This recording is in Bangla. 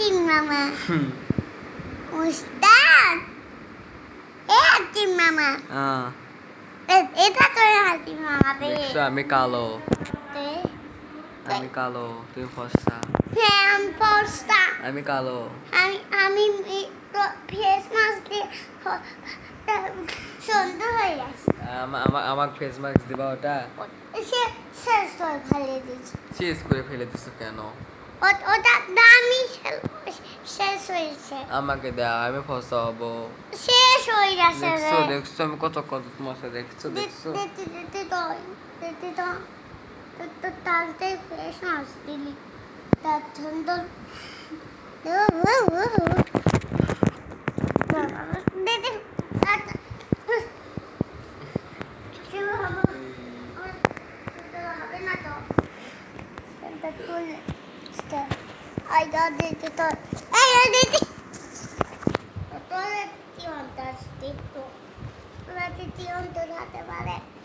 হাতিম মামা উস্তাদ এ হাতিম মামা এটা তো হাতিম মামা দেখছো আমি কালো তুমি ফর্সা হ্যাঁ আমি ফর্সা আমি কালো আমি ফেস মাস্ক দিয়ে সুন্দর হয়ে গেছি আমার ফেস মাস্ক দিবা ওটা শেষ করে ফেলে দিচ্ছি শেষ করে ফেলে দিছো কেন ওটা দামি শেষ হয়েছে আমাকে দাও আমি ফর্সা হব শেষ হয়ে গেছে দেখছো আমি কত মশা দেখছো দেখতে তো তাড়াতাড়ি ফেস মাস্ক দিলি তার সুন্দর I got it. Hey, I did it. Toilet fantastic. Toilet fantastic.